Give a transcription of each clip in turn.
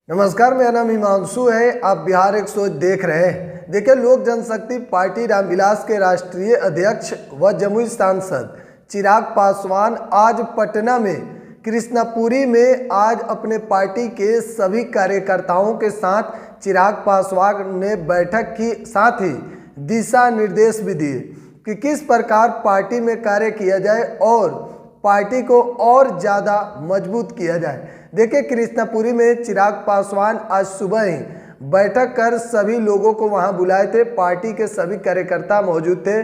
नमस्कार, मेरा नाम हिमांशु है। आप बिहार 100 देख रहे हैं। देखिए, लोक जनशक्ति पार्टी रामविलास के राष्ट्रीय अध्यक्ष व जमुई सांसद चिराग पासवान आज पटना में कृष्णापुरी में आज अपने पार्टी के सभी कार्यकर्ताओं के साथ चिराग पासवान ने बैठक की, साथ ही दिशा निर्देश भी दिए कि किस प्रकार पार्टी में कार्य किया जाए और पार्टी को और ज़्यादा मजबूत किया जाए। देखिए, कृष्णापुरी में चिराग पासवान आज सुबह ही बैठक कर सभी लोगों को वहां बुलाए थे। पार्टी के सभी कार्यकर्ता मौजूद थे,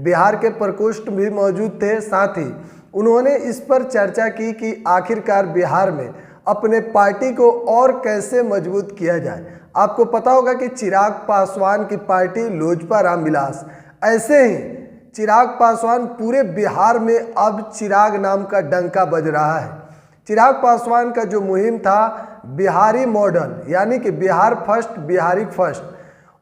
बिहार के प्रकोष्ठ भी मौजूद थे। साथ ही उन्होंने इस पर चर्चा की कि आखिरकार बिहार में अपने पार्टी को और कैसे मजबूत किया जाए। आपको पता होगा कि चिराग पासवान की पार्टी लोजपा रामविलास, ऐसे ही चिराग पासवान पूरे बिहार में अब चिराग नाम का डंका बज रहा है। चिराग पासवान का जो मुहिम था बिहारी मॉडल, यानी कि बिहार फर्स्ट, बिहारी फर्स्ट,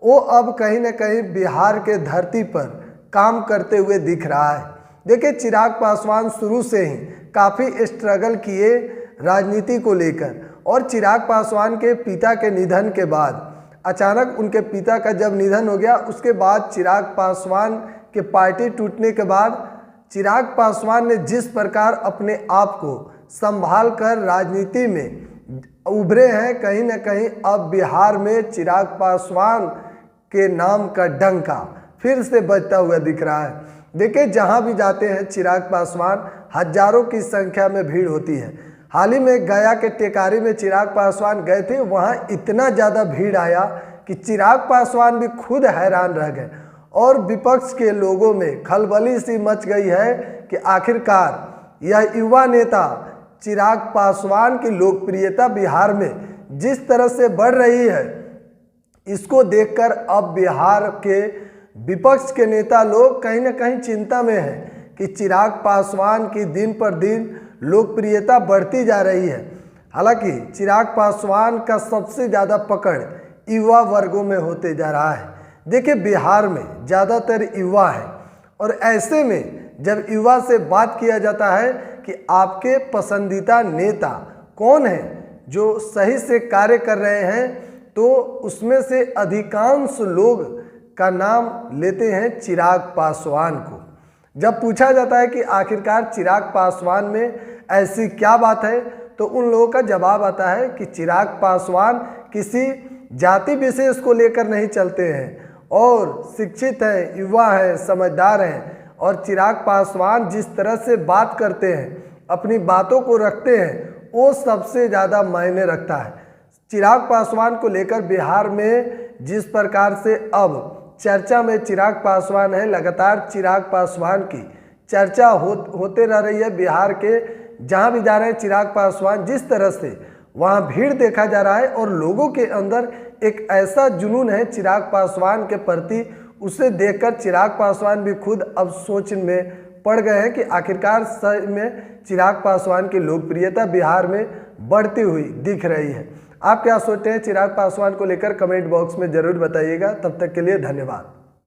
वो अब कहीं ना कहीं बिहार के धरती पर काम करते हुए दिख रहा है। देखिए, चिराग पासवान शुरू से ही काफ़ी स्ट्रगल किए राजनीति को लेकर, और चिराग पासवान के पिता के निधन के बाद, अचानक उनके पिता का जब निधन हो गया, उसके बाद चिराग पासवान के पार्टी टूटने के बाद चिराग पासवान ने जिस प्रकार अपने आप को संभाल कर राजनीति में उभरे हैं, कहीं ना कहीं अब बिहार में चिराग पासवान के नाम का डंका फिर से बजता हुआ दिख रहा है। देखिए, जहां भी जाते हैं चिराग पासवान, हजारों की संख्या में भीड़ होती है। हाल ही में गया के टेकारी में चिराग पासवान गए थे, वहां इतना ज़्यादा भीड़ आया कि चिराग पासवान भी खुद हैरान रह गए और विपक्ष के लोगों में खलबली सी मच गई है कि आखिरकार यह युवा नेता चिराग पासवान की लोकप्रियता बिहार में जिस तरह से बढ़ रही है, इसको देखकर अब बिहार के विपक्ष के नेता लोग कहीं ना कहीं चिंता में हैं कि चिराग पासवान की दिन पर दिन लोकप्रियता बढ़ती जा रही है। हालांकि चिराग पासवान का सबसे ज़्यादा पकड़ युवा वर्गों में होते जा रहा है। देखिए, बिहार में ज़्यादातर युवा है, और ऐसे में जब युवा से बात किया जाता है कि आपके पसंदीदा नेता कौन है जो सही से कार्य कर रहे हैं, तो उसमें से अधिकांश लोग का नाम लेते हैं चिराग पासवान को। जब पूछा जाता है कि आखिरकार चिराग पासवान में ऐसी क्या बात है, तो उन लोगों का जवाब आता है कि चिराग पासवान किसी जाति विशेष को लेकर नहीं चलते हैं और शिक्षित हैं, युवा हैं, समझदार हैं। और चिराग पासवान जिस तरह से बात करते हैं, अपनी बातों को रखते हैं, वो सबसे ज़्यादा मायने रखता है। चिराग पासवान को लेकर बिहार में जिस प्रकार से अब चर्चा में चिराग पासवान है, लगातार चिराग पासवान की चर्चा होते रह रही है। बिहार के जहाँ भी जा रहे हैं चिराग पासवान, जिस तरह से वहाँ भीड़ देखा जा रहा है और लोगों के अंदर एक ऐसा जुनून है चिराग पासवान के प्रति, उसे देखकर चिराग पासवान भी खुद अब सोच में पड़ गए हैं कि आखिरकार सच में चिराग पासवान की लोकप्रियता बिहार में बढ़ती हुई दिख रही है। आप क्या सोचते हैं चिराग पासवान को लेकर, कमेंट बॉक्स में ज़रूर बताइएगा। तब तक के लिए धन्यवाद।